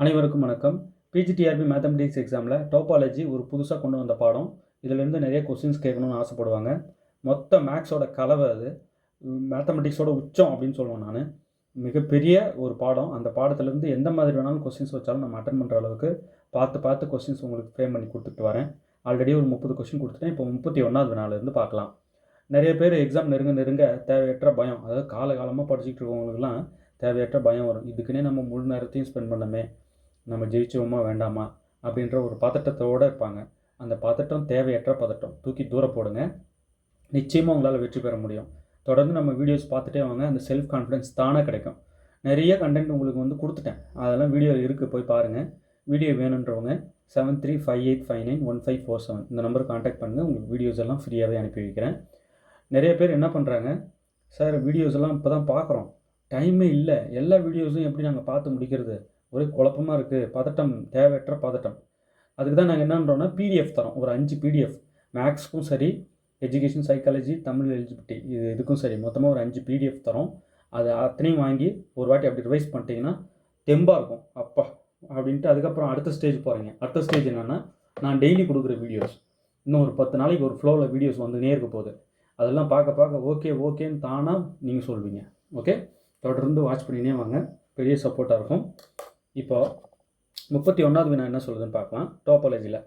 அனைவருக்கும் வணக்கம். PGTRB mathematics எக்ஸாமில் டோபாலஜி ஒரு புதுசாக கொண்டு வந்த பாடம். இதிலேருந்து நிறைய கொஸ்டின்ஸ் கேட்கணும்னு ஆசைப்படுவாங்க. மொத்த மேக்ஸோட கலவை அது. மேத்தமெட்டிக்ஸோட உச்சம் அப்படின்னு சொல்லுவேன் நான். மிகப்பெரிய ஒரு பாடம். அந்த பாடத்துலேருந்து எந்த மாதிரி வேணாலும் கொஸ்டின்ஸ் வச்சாலும் நம்ம அட்டன் பண்ணுற அளவுக்கு பார்த்து கொஸ்டின்ஸ் உங்களுக்கு ஃப்ரேம் பண்ணி கொடுத்துட்டு வரேன். ஆல்ரெடி ஒரு 30 கொஸ்டின் கொடுத்துட்டேன். இப்போ 31வது வினாலேருந்து பார்க்கலாம். நிறைய பேர் எக்ஸாம் நெருங்க தேவையற்ற பயம், அதாவது காலகாலமாக படிச்சுட்டு இருக்கவங்களுக்குலாம் தேவையற்ற பயம் வரும். இதுக்குன்னே நம்ம முழு நேரத்தையும் ஸ்பெண்ட் பண்ணமே, நம்ம ஜெயிச்சோமா வேண்டாமா அப்படின்ற ஒரு பதட்டத்தோடு இருப்பாங்க. அந்த பதட்டம் தேவையற்ற பதட்டம், தூக்கி தூர போடுங்க. நிச்சயமாக உங்களால் வெற்றி பெற முடியும். தொடர்ந்து நம்ம வீடியோஸ் பார்த்துட்டே வாங்க. அந்த செல்ஃப் கான்ஃபிடன்ஸ் தானே கிடைக்கும். நிறைய கண்டென்ட் உங்களுக்கு கொடுத்துட்டேன், அதெல்லாம் வீடியோ இருக்குது, போய் பாருங்கள். வீடியோ வேணுன்றவங்க 7358591547 இந்த நம்பருக்கு கான்டாக்ட் பண்ணுங்கள். உங்களுக்கு வீடியோஸ் எல்லாம் ஃப்ரீயாகவே அனுப்பி வைக்கிறேன். நிறைய பேர் என்ன பண்ணுறாங்க, சார் வீடியோஸ் எல்லாம் இப்போ தான் பார்க்குறோம், டைமே இல்லை, எல்லா வீடியோஸும் எப்படி நாங்கள் பார்த்து முடிக்கிறது, ஒரே குழப்பமாக இருக்குது, பதட்டம், தேவையற்ற பதட்டம். அதுக்கு தான் நாங்கள் என்னன்றோன்னா பிடிஎஃப் தரோம். ஒரு 5 பிடிஎஃப், மேக்ஸுக்கும் சரி, எஜுகேஷன், சைக்காலஜி, தமிழ், எலிஜிபிலிட்டி இதுக்கும் சரி, மொத்தமாக ஒரு 5 பிடிஎஃப் தரோம். அது அத்தனையும் வாங்கி ஒரு வாட்டி அப்படி ரிவைஸ் பண்ணிட்டீங்கன்னா தெம்பாக இருக்கும். அப்பா அப்படின்ட்டு அதுக்கப்புறம் அடுத்த ஸ்டேஜ் போகிறீங்க. அடுத்த ஸ்டேஜ் என்னென்னா, நான் டெய்லி கொடுக்குற வீடியோஸ், இன்னும் ஒரு 10 நாளைக்கு ஒரு ஃப்ளோவில் வீடியோஸ் வந்துனே இருக்க போகுது. அதெல்லாம் பார்க்க ஓகேன்னு தானாக நீங்கள் சொல்வீங்க. ஓகே, தொடர்ந்து வாட்ச் பண்ணினே வாங்க, பெரிய சப்போர்ட்டாக இருக்கும். இப்போ 31வது வினா என்ன சொல்லுதுன்னு பார்க்கலாம். டோபாலஜியில்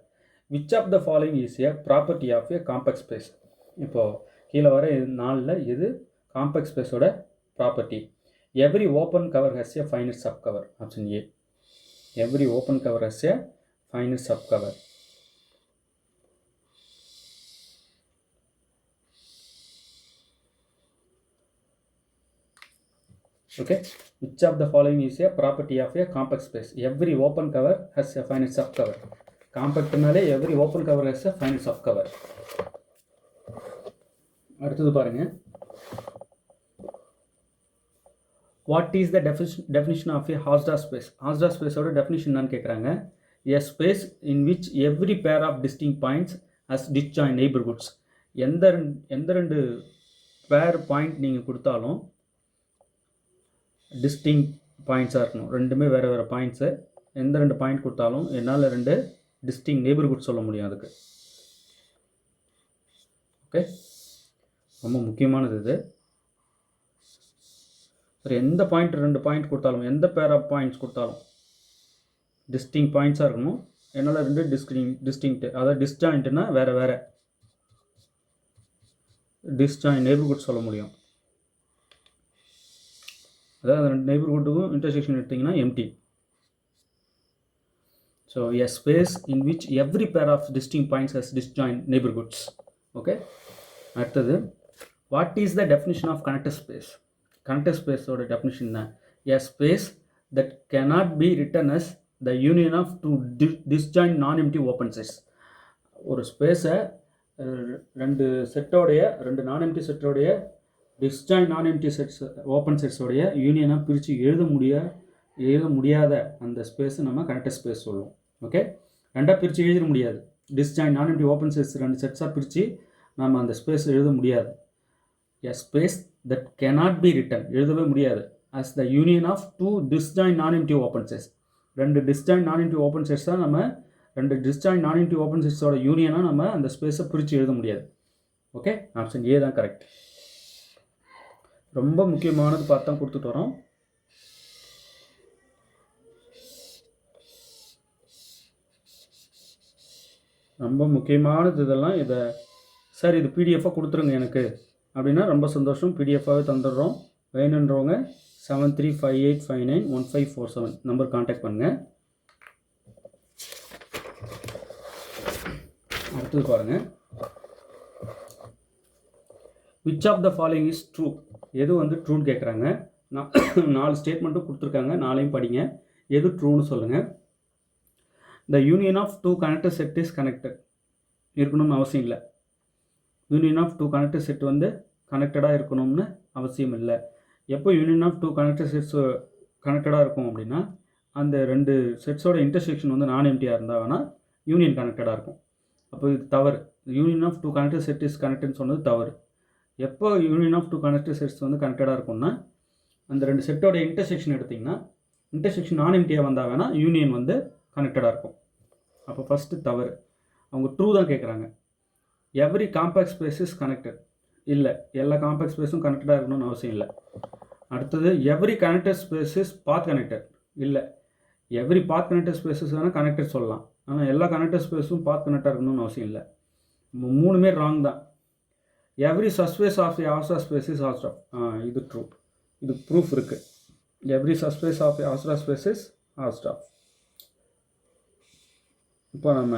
which of the following is a property of a compact space. இப்போது கீழே வர 4ல் எது காம்பேக்ட் ஸ்பேஸோட property? Every open cover has a finite sub cover. Option A, every open cover has a finite sub cover. Okay, which of the following is a property of a compact space? Every open cover has a finite subcover. Compact நாலே every open cover has a finite subcover. அடுத்தது பாருங்க, what is the definition of a Hausdorff space? Hausdorff space ஓட definition என்னன்னு கேட்குறாங்க. A space in which every pair of distinct points has disjoint neighborhoods. எந்த ரெண்டு பேர் point நீங்கள் கொடுத்தாலும் டிஸ்டிங் பாயிண்ட்ஸாக இருக்கணும். ரெண்டுமே வேறு பாயிண்ட்ஸு. எந்த 2 பாயிண்ட் கொடுத்தாலும் என்னால் 2 டிஸ்டிங் நெய்பர்ஹுட் சொல்ல முடியும் அதுக்கு. ஓகே, ரொம்ப முக்கியமானது இது. சரி, எந்த பாயிண்ட் 2 பாயிண்ட் கொடுத்தாலும், எந்த பேர் ஆஃப் பாயிண்ட்ஸ் கொடுத்தாலும் டிஸ்டிங் பாயிண்ட்ஸாக இருக்கணும். என்னால் 2 டிஸ்டிங்க்ட், அதாவது டிஸ்ஜாயிண்ட்னா வேறு டிஸ்ஜாயிண்ட் நெய்பர்ஹுட் சொல்ல முடியும். அதாவது அந்த நெய்பர்ஹுட்டுக்கும் இன்டர்செக்ஷன் எடுத்திங்கன்னா empty. So a space in which every pair of distinct points has disjoint neighbourhoods. Okay, அடுத்தது, what is the definition of connected space? Connected ஸ்பேஸோட டெஃபினிஷன் தான் a space that cannot be written as the union of two disjoint non empty open sets. ஒரு ஸ்பேஸை 2 non empty செட்டோடைய disjoint non empty sets open செட்ஸோடைய யூனியனாக பிரித்து எழுத முடியாத அந்த ஸ்பேஸை நம்ம கனெக்டட் ஸ்பேஸ் சொல்லுவோம். ஓகே, 2 பிரித்து எழுத முடியாது. Disjoint non empty open sets 2 செட்ஸாக பிரித்து நம்ம அந்த ஸ்பேஸ் எழுத முடியாது. A space that cannot be written, எழுதவே முடியாது, as the union of 2 disjoint non empty open sets. 2 disjoint non empty open sets தான் நம்ம 2 டிஸ்ஜாயிண்ட் நான் எம்டி ஓப்பன் செட்ஸோட யூனியனாக நம்ம அந்த ஸ்பேஸை பிரித்து எழுத முடியாது. ஓகே, ஆப்ஷன் ஏ தான் கரெக்ட். ரொம்ப முக்கியமானது பார்த்து தான் கொடுத்துட்டு வரோம். ரொம்ப முக்கியமானது இதெல்லாம். இதை சார் இது பிடிஎஃபாக கொடுத்துருங்க எனக்கு அப்படின்னா ரொம்ப சந்தோஷம், பிடிஎஃபாகவே தந்துடுறோம். வேணுன்றவங்க 7358591547 நம்பர் கான்டாக்ட் பண்ணுங்கள். அடுத்தது பாருங்கள், which of the following is true? எது ட்ரூன்னு கேட்குறாங்க. 4 ஸ்டேட்மெண்ட்டும் கொடுத்துருக்காங்க, 4ஐயும் படிங்க. எது ட்ரூன்னு சொல்லுங்கள். The union of 2 connected set is connected. இருக்கணும்னு அவசியம் இல்லை. யூனியன் ஆஃப் 2 கனெக்டட் செட் கனெக்டடாக இருக்கணும்னு அவசியம் இல்லை. எப்போ யூனியன் ஆஃப் 2 கனெக்டட் செட்ஸ் கனெக்டடாக இருக்கும் அப்படின்னா, அந்த 2 செட்ஸோட இன்டர்செக்ஷன் நான் எம்டியாக இருந்தால் வேணால் யூனியன் கனெக்டடாக இருக்கும். அப்போ இது தவறு. Union of 2 connected set is கனெக்டட்னு சொன்னது தவறு. எப்போ யூனியன் ஆஃப் 2 கனெக்டட் செட்ஸ் கனெக்டடாக இருக்கும்னா, அந்த 2 செட்டோட இன்டர்செக்ஷன் எடுத்திங்கன்னா இன்டர்செக்ஷன் நான் எம்டியாக வந்தால் வேணால் யூனியன் வந்து கனெக்டடாக இருக்கும். அப்போ ஃபஸ்ட்டு தவறு. அவங்க ட்ரூ தான் கேட்குறாங்க. Every compact space is connected. இல்லை, எல்லா காம்பேக்ட் ஸ்பேஸும் கனெக்டடாக இருக்கணும்னு அவசியம் இல்லை. அடுத்தது every connected space is path connected. இல்லை, எவ்ரி பாத் கனெக்டட் ஸ்பேஸஸ் வேணால் கனெக்டட் சொல்லலாம், ஆனால் எல்லா கனெக்டட் ஸ்பேஸும் பாத் கனெக்டாக இருக்கணும்னு அவசியம் இல்லை. மூணுமே ராங் தான். Every subspace of a Hausdorff space is Hausdorff. இது ட்ரூ, இது ப்ரூஃப் இருக்குது. Every subspace of a Hausdorff space is Hausdorff. இப்போ நம்ம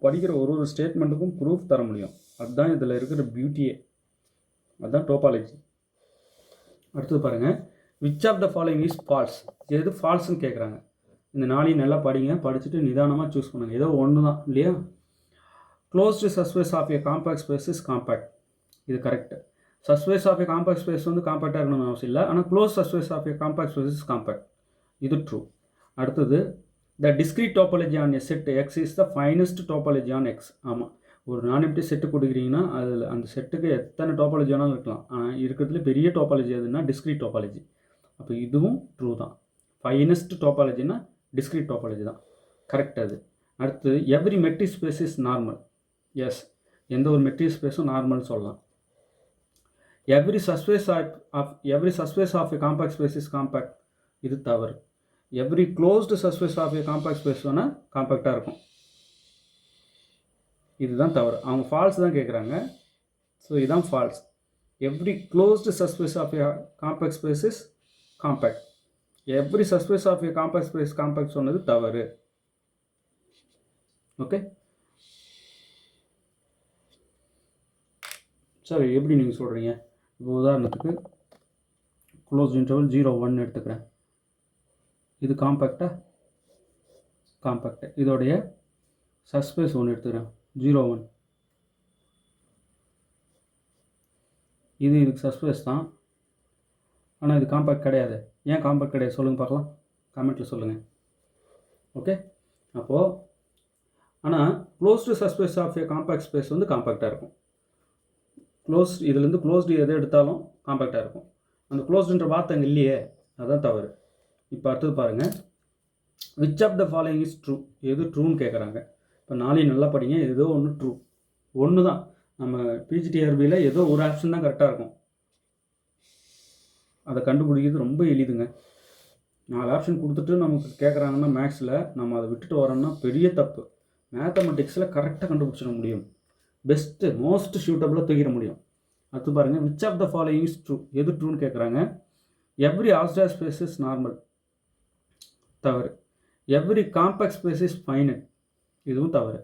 படிக்கிற ஒரு ஸ்டேட்மெண்ட்டுக்கும் ப்ரூஃப் தர முடியும். அதுதான் இதில் இருக்கிற பியூட்டியே, அதுதான் டோபாலஜி. அடுத்தது பாருங்கள், which of the following is false. எது ஃபால்ஸ்ன்னு கேட்குறாங்க. இந்த நாளையும் நல்லா படிங்க, படிச்சுட்டு நிதானமாக சூஸ் பண்ணுங்கள். ஏதோ ஒன்று தான் இல்லையா. Closed subspace of a compact space is compact. இது correct. Subspace of a compact space வந்து காம்பேக்டாக இருக்கணும்னு அவசியம் இல்லை, ஆனால் closed subspace of a compact space is compact. இது ட்ரூ. அடுத்தது, the discrete topology on a set X is the finest topology on X. ஆமாம், ஒரு நான் எம்டி செட்டு கொடுக்குறீங்கன்னா அதில் அந்த செட்டுக்கு எத்தனை டோபாலஜி வேணாலும் இருக்கலாம், ஆனால் இருக்கிறதுல பெரிய டோபாலஜி எதுனா டிஸ்கிரீட் டோபாலஜி. அப்போ இதுவும் ட்ரூ தான். ஃபைனஸ்ட் டோபாலஜினா டிஸ்கிரீட் டோபாலஜி தான் கரெக்ட். அது அடுத்து, every metric space is normal. Yes, எந்த ஒரு மெட்ரிக் ஸ்பேஸும் நார்மல்னு சொல்லலாம். Every subspace of a compact space is compact. இது தவறு. Every closed subspace of a compact space வேணால் காம்பேக்டாக இருக்கும். இதுதான் தவறு. அவங்க ஃபால்ஸ் தான் கேட்குறாங்க. ஸோ இதுதான் false. Every closed subspace of a compact space is compact. Every subspace of a compact space compact சொன்னது தவறு. ஓகே, சரி, எப்படி நீங்கள் சொல்கிறீங்க? இப்போ உதாரணத்துக்கு க்ளோஸ் இன்டர்வல் 0, 1 எடுத்துக்கிறேன். இது காம்பேக்டா? காம்பேக்ட். இதோடைய சஸ்பேஸ் 1 எடுத்துக்கிறேன், 0, 1. இதுக்கு சஸ்பேஸ் தான், ஆனால் இது காம்பேக்ட் கிடையாது. ஏன் காம்பேக்ட் கிடையாது சொல்லுங்கள் பார்க்கலாம், கமெண்ட்டில் சொல்லுங்கள். ஓகே, அப்போது ஆனால் closed subspace of a compact space வந்து காம்பேக்டாக இருக்கும். இதுலேருந்து க்ளோஸ்டு எதை எடுத்தாலும் காம்பேக்டாக இருக்கும். அந்த க்ளோஸ்டுன்ற வார்த்தை அங்கே இல்லையே, அதுதான் தவறு. இப்போ அடுத்தது பாருங்கள், which of the following is true. எது ட்ரூன்னு கேட்குறாங்க. இப்போ நாளையும் நல்லா படிங்க, ஏதோ ஒன்று ட்ரூ. ஒன்று தான். நம்ம பிஜிடிஆர்பியில் ஏதோ ஒரு ஆப்ஷன் தான் கரெக்டாக இருக்கும். அதை கண்டுபிடிக்கிறது ரொம்ப எளிதுங்க. 4 ஆப்ஷன் கொடுத்துட்டு நமக்கு கேட்குறாங்கன்னா மேக்ஸில் நம்ம அதை விட்டுட்டு வரோம்னா பெரிய தப்பு. மேத்தமெட்டிக்ஸில் கரெக்டாக கண்டுபிடிச்சிட முடியும். பெஸ்ட்டு மோஸ்ட் சூட்டபுளாக தூக்கிட முடியும். அடுத்து பாருங்கள், which of the following is true. எது ட்ரூன்னு கேட்குறாங்க. Every Hausdorff space is normal. தவறு. Every compact space is finite. இதுவும் தவறு.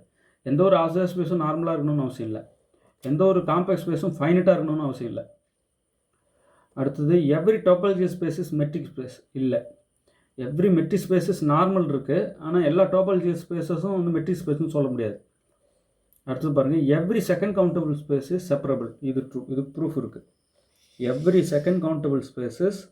எந்த ஒரு ஆஸ்ட்ரா ஸ்பேஸும் நார்மலாக இருக்கணும்னு அவசியம் இல்லை, எந்த ஒரு காம்பேக்ட் ஸ்பேஸும் ஃபைனட்டாக இருக்கணும்னு அவசியம் இல்லை. அடுத்தது, every topology space is metric space. இல்லை, every metric space is normal இருக்குது, ஆனால் எல்லா டோபாலஜி ஸ்பேஸஸும் வந்து மெட்ரிக் ஸ்பேஸ்னு சொல்ல முடியாது. அடுத்தது பாருங்கள், every second countable space is separable. இது ட்ரூ, இது ப்ரூஃப் இருக்குது. Every second countable space is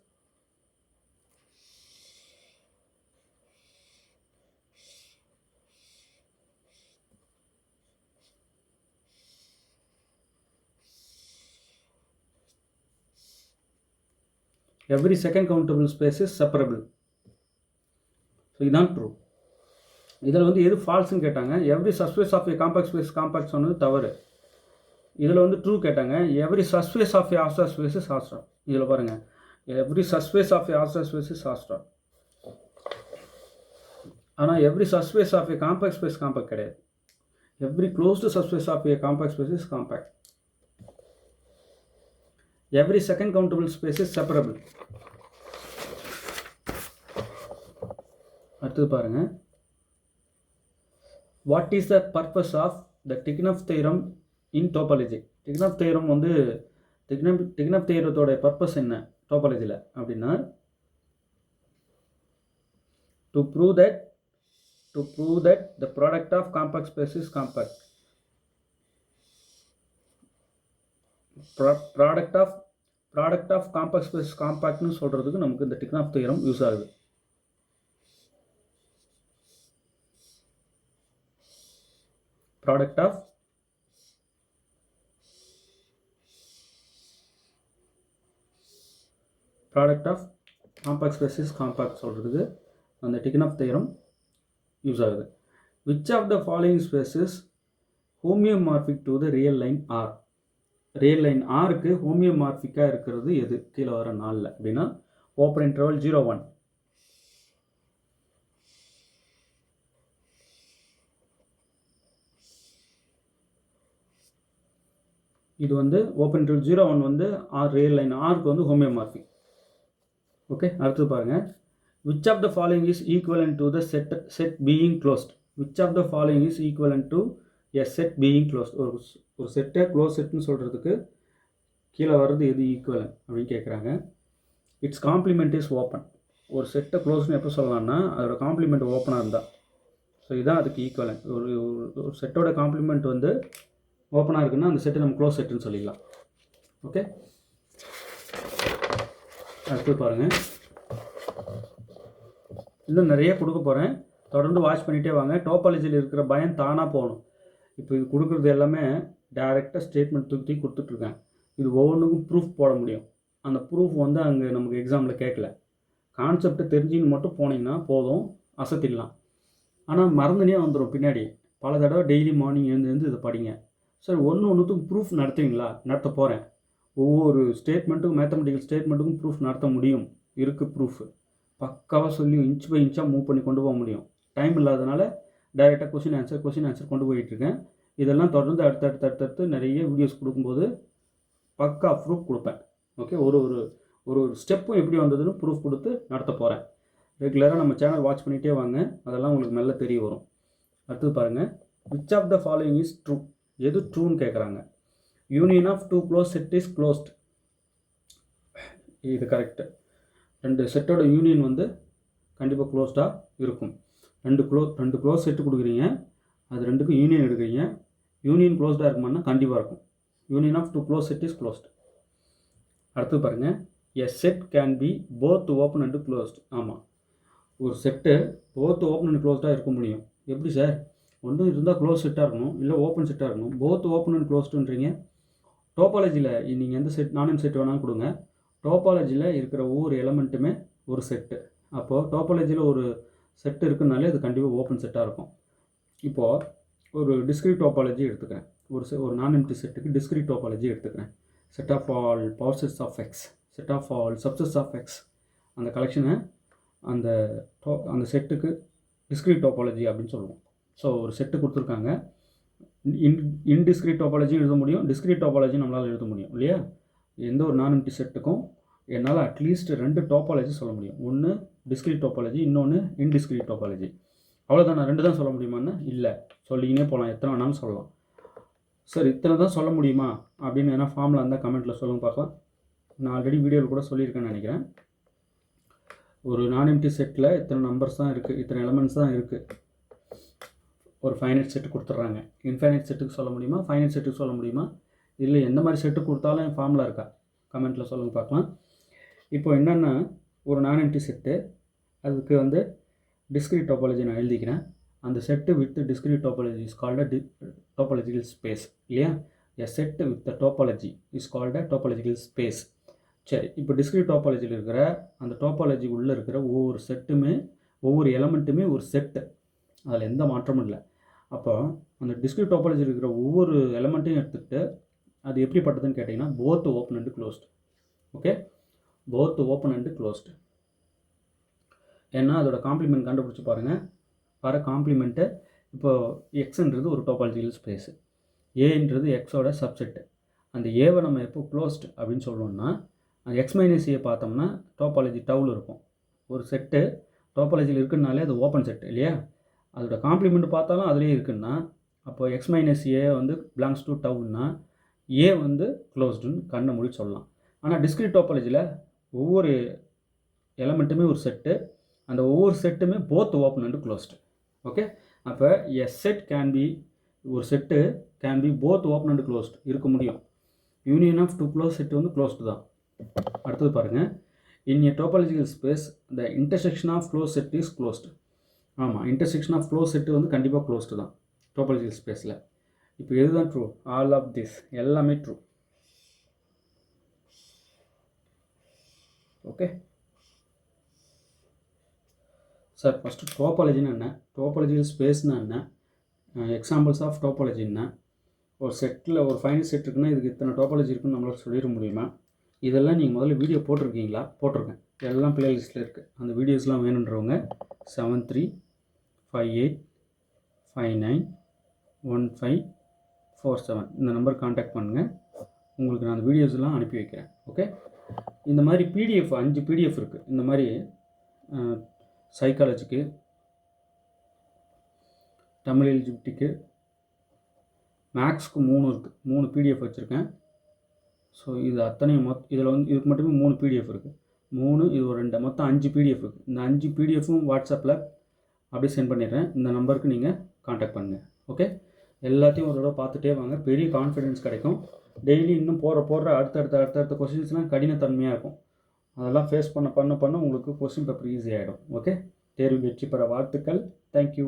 every second countable space is separable. So இதுதான் ட்ரூ. இதில் வந்து எது ஃபால்ஸ்ன்னு கேட்டாங்க. Every subspace of a compact space compact சொன்னது தவறு. இதில் வந்து ட்ரூ கேட்டாங்க. Every subspace of a Hausdorff space is Hausdorff. இதில் பாருங்கள், every subspace of a Hausdorff space is Hausdorff. ஆனால் every subspace of a compact space compact கிடையாது. Every closed subspace of a compact space is compact. Every second countable space is separable. அடுத்தது பாருங்கள், what is the purpose of the Tychonoff theorem in topology. Tychonoff theorem வந்து Tychonoff தியரத்தோட purpose என்ன டோபாலஜியில் அப்படின்னா, to prove that the product of compact space is compact. Product of compact space காம்பேக்ட்னு சொல்கிறதுக்கு நமக்கு இந்த டிக்னஃப் தியரம் யூஸ் ஆகுது. Product of compact space is compact சொல்கிறதுக்கு அந்த டிக்கனாஃப் தியரம் யூஸ் ஆகுது. Which of the following space is homeomorphic to the real line R? Real line ஆருக்கு ஹோமியோமார்பிக்காக இருக்கிறது எது கீழே வர நாளில் அப்படின்னா ஓப்பன் இன்டர்வல் 0 1. இது வந்து ஓப்பன் இன்டர்வல் 0 1 வந்து ஆர் ரியல் லைன் ஆருக்கு வந்து ஹோமியோமார்பிக். ஓகே, அடுத்து பாருங்கள். Which of the following is equivalent to the set being closed? Which of the following is equivalent to a set being closed? ஒரு செட்டை close செட்னு சொல்கிறதுக்கு கீழே வர்றது எது ஈக்குவலன் அப்படின்னு கேட்குறாங்க. Its complement is open. ஒரு செட்டை க்ளோஸ்னு எப்போ சொல்லலாம்னா அதோட காம்ப்ளிமெண்ட் ஓப்பனாக இருந்தால். ஸோ இதுதான் அதுக்கு ஈக்குவலன். ஒரு செட்டோட காம்ப்ளிமெண்ட் வந்து ஓப்பனாக இருக்குன்னா அந்த செட்டை நம்ம க்ளோஸ் செட்டுன்னு சொல்லிடலாம். ஓகே, அடுத்து பாருங்கள். இன்னும் நிறைய கொடுக்க போகிறேன், தொடர்ந்து வாட்ச் பண்ணிகிட்டே வாங்க. டோபாலஜியில் இருக்கிற பயம் தானாக போகணும். இப்போ இது கொடுக்குறது எல்லாமே டைரெக்டாக ஸ்டேட்மெண்ட் தூக்கி கொடுத்துட்ருக்கேன். இது ஒவ்வொன்றுக்கும் ப்ரூஃப் போட முடியும். அந்த ப்ரூஃப் வந்து அங்கே நமக்கு எக்ஸாமில் கேட்கல. கான்செப்டை தெரிஞ்சுன்னு மட்டும் போனீங்கன்னா போதும், அசத்திடலாம். ஆனால் மறந்துனே வந்துடும் பின்னாடி. பல தடவை டெய்லி மார்னிங் எழுந்து இதை படிங்க. சார் ஒன்றுத்துக்கும் ப்ரூஃப் நடத்துவீங்களா? நடத்த போகிறேன். ஒவ்வொரு ஸ்டேட்மெண்ட்டுக்கும் மேத்தமெட்டிக்கல் ஸ்டேட்மெண்ட்டுக்கும் ப்ரூஃப் நடத்த முடியும். இருக்குது ப்ரூஃபு. பக்காவாக சொல்லி இன்ச் பை இன்ச்சாக மூவ் பண்ணி கொண்டு போக முடியும். டைம் இல்லாதனால டைரெக்டாக கொஷின் ஆன்சர் கொண்டு போயிட்டுருக்கேன். இதெல்லாம் தொடர்ந்து அடுத்தடுத்து நிறைய வீடியோஸ் கொடுக்கும்போது பக்கா ப்ரூஃப் கொடுப்பேன். ஓகே, ஒரு ஒரு ஒரு ஸ்டெப்பும் எப்படி வந்ததுன்னு ப்ரூஃப் கொடுத்து நடத்த போகிறேன். ரெகுலராக நம்ம சேனல் வாட்ச் பண்ணிகிட்டே வாங்க, அதெல்லாம் உங்களுக்கு மெல்ல தெரிய வரும். அடுத்தது பாருங்கள். Which of the following is true? எது ட்ரூன்னு கேட்குறாங்க. Union of two close set is closed. இது கரெக்டு. ரெண்டு செட்டோட யூனியன் வந்து கண்டிப்பாக க்ளோஸ்டாக இருக்கும். ரெண்டு க்ளோஸ் செட்டு கொடுக்குறீங்க, அது ரெண்டுக்கும் யூனியன் எடுக்கிறீங்க. யூனியன் க்ளோஸ்டாக இருக்குமானா கண்டிப்பாக இருக்கும். Union of two close set is closed. அடுத்து பாருங்கள். A set can be both open and closed. ஆமாம், ஒரு செட்டு போத் ஓப்பன் அண்ட் க்ளோஸ்டாக இருக்க முடியும். எப்படி சார்? ஒன்றும் இருந்தால் க்ளோஸ் செட்டாக இருக்கணும், இல்லை ஓப்பன் செட்டாக இருக்கணும். போத் ஓப்பன் அண்ட் க்ளோஸ்டுன்றீங்க. டோபாலஜியில் நீங்கள் எந்த செட் நானும் செட் வேணாலும் கொடுங்க. டோபாலஜியில் இருக்கிற ஒவ்வொரு எலமெண்ட்டுமே ஒரு செட்டு. அப்போது டோபாலஜியில் ஒரு செட்டு இருக்குனாலே அது கண்டிப்பாக ஓப்பன் செட்டாக இருக்கும். இப்போது ஒரு டிஸ்கிரீட் டோபாலஜி எடுத்துக்கிறேன். ஒரு நான் எம்ப்டி செட்டுக்கு டிஸ்கிரீட் டோபாலஜி எடுத்துக்கிறேன். Set of all power sets of X, set of all subsets of X. அந்த கலெக்ஷனை அந்த செட்டுக்கு டிஸ்கிரீட் டோபாலஜி அப்படின்னு சொல்லுவோம். ஸோ ஒரு செட்டு கொடுத்துருக்காங்க. இன்டிஸ்கிரீட் டோபாலஜியும் எழுத முடியும், டிஸ்கிரீட் டோபாலஜி நம்மளால் எழுத முடியும் இல்லையா? எந்த ஒரு நான் எம்ப்டி செட்டுக்கும் என்னால் அட்லீஸ்ட் 2 டோபாலஜி சொல்ல முடியும். ஒன்று டிஸ்கிரீட் டோபாலஜி, இன்னொன்று இன்டிஸ்கிரீட் டோபாலஜி. அவ்வளோதான். நான் 2 தான் சொல்ல முடியுமான்னு இல்லை, சொல்லிக்கினே போகலாம், எத்தனை வேணாலும் சொல்லலாம். சார் இத்தனை தான் சொல்ல முடியுமா அப்படின்னு ஏன்னா ஃபார்மில் இருந்தால் கமெண்ட்டில் சொல்லுங்கள் பார்க்கலாம். நான் ஆல்ரெடி வீடியோவில் கூட சொல்லியிருக்கேன்னு நினைக்கிறேன். ஒரு நான் எம்ப்டி செட்டில் இத்தனை நம்பர்ஸ் தான் இருக்குது, இத்தனை எலமெண்ட்ஸ் தான் இருக்குது. ஒரு ஃபைனைட் செட்டு கொடுத்துட்றாங்க. இன்ஃபைனைட் செட்டுக்கு சொல்ல முடியுமா, ஃபைனைட் செட்டுக்கு சொல்ல முடியுமா? இல்லை எந்த மாதிரி செட்டு கொடுத்தாலும் என் ஃபார்மில் இருக்கா கமெண்ட்டில் சொல்லுங்கள் பார்க்கலாம். இப்போ என்னென்னா ஒரு நான் எம்ப்டி செட்டு, அதுக்கு வந்து டிஸ்கிரீட் டோபாலஜி நான் எழுதிக்கிறேன். அந்த set with discrete topology is called topological space இல்லையா? A set with topology is called topological space. சரி, இப்போ டிஸ்கிரீட் டோபாலஜியில் இருக்கிற அந்த டோபாலஜி உள்ளே இருக்கிற ஒவ்வொரு செட்டுமே ஒவ்வொரு எலமெண்ட்டுமே ஒரு செட்டு, அதில் எந்த மாற்றமும் இல்லை. அப்போ அந்த டிஸ்கிரீட் டோபாலஜியில் இருக்கிற ஒவ்வொரு எலமெண்ட்டையும் எடுத்துக்கிட்டு அது எப்படிப்பட்டதுன்னு கேட்டிங்கன்னா both open and closed. Okay, both open and closed. ஏன்னா அதோட காம்ப்ளிமெண்ட் கண்டுபிடிச்சி பாருங்கள். வர காம்ப்ளிமெண்ட்டு இப்போது எக்ஸுன்றது ஒரு டோபாலஜிக்கல் ஸ்பேஸு, ஏன்றது எக்ஸோட சப்செட்டு. அந்த ஏவை நம்ம எப்போ க்ளோஸ்ட் அப்படின்னு சொல்லணும்னா அந்த எக்ஸ் மைனஸ் ஏ பார்த்தோம்னா டோபாலஜி டவுல் இருக்கும். ஒரு செட்டு டோபாலஜியில் இருக்குன்னாலே அது ஓப்பன் செட்டு இல்லையா? அதோட காம்ப்ளிமெண்ட் பார்த்தாலும் அதுலேயே இருக்குன்னா அப்போ எக்ஸ் மைனஸ் ஏ வந்து பிலாங்ஸ் டு டவுன்னா ஏ வந்து க்ளோஸ்டுன்னு கண்ணை மூடி சொல்லலாம். ஆனால் டிஸ்கிரீட் டோபாலஜியில் ஒவ்வொரு எலமெண்ட்டுமே ஒரு செட்டு, அந்த ஒவ்வொரு செட்டுமே both open and closed. Okay, அப்போ எ செட் கேன் பி, ஒரு set can be both open and closed இருக்க முடியும். Union of two close set வந்து க்ளோஸ்டு தான். அடுத்தது பாருங்கள். In a topological space the intersection of close set is closed. ஆமாம், intersection of close set வந்து கண்டிப்பாக க்ளோஸ்டு தான் டோபாலஜிக்கல் ஸ்பேஸில். இப்போ எதுதான் ட்ரூ? ஆல் ஆஃப் திஸ் எல்லாமே ட்ரூ. ஓகே. சார் ஃபஸ்ட்டு டோபாலஜின்னா என்ன, டோபாலஜியில் ஸ்பேஸ்னா என்ன, எக்ஸாம்பிள்ஸ் ஆஃப் டோபாலஜி என்ன, ஒரு செட்டில் ஒரு ஃபைனல் செட் இருக்குன்னா இதுக்கு இத்தனை டோபாலஜி இருக்குன்னு நம்மளால் சொல்லிட முடியுமா, இதெல்லாம் நீங்கள் முதல்ல வீடியோ போட்டிருக்கீங்களா? போட்டிருக்கேன், எல்லாம் ப்ளேலிஸ்ட்டில் இருக்குது. அந்த வீடியோஸ்லாம் வேணுன்றவங்க 7358591547 இந்த நம்பர் கான்டாக்ட் பண்ணுங்கள். உங்களுக்கு நான் அந்த வீடியோஸ்லாம் அனுப்பி வைக்கிறேன். ஓகே, இந்த மாதிரி பிடிஎஃப் 5 பிடிஎஃப் இருக்குது. இந்த மாதிரி சைக்காலஜிக்கு, தமிழ் எலிஜிபிலிட்டிக்கு, மேக்ஸ்க்கு 3 இருக்குது. 3 பிடிஎஃப் வச்சுருக்கேன். ஸோ இது அத்தனையும் இதில் வந்து இதுக்கு மட்டுமே 3 பிடிஎஃப் இருக்குது. 3 இது ஒரு 2 மொத்தம் 5 பிடிஎஃப் இருக்குது. இந்த 5 பிடிஎஃப்பும் வாட்ஸ்அப்பில் அப்படியே சென்ட் பண்ணிடுறேன். இந்த நம்பருக்கு நீங்கள் கான்டாக்ட் பண்ணுங்கள். ஓகே, எல்லாத்தையும் ஒரு தடவை பார்த்துட்டே வாங்க, பெரிய கான்ஃபிடென்ஸ் கிடைக்கும். டெய்லி இன்னும் போடுற அடுத்தடுத்த கொஸ்டின்ஸ்லாம் கடினத்தன்மையாக இருக்கும். அதெல்லாம் ஃபேஸ் பண்ண உங்களுக்கு கொஸ்டின் பேப்பர் ஈஸி ஆகிடும். ஓகே, தேர்வு வெற்றி பெற வாழ்த்துக்கள். தேங்க்யூ.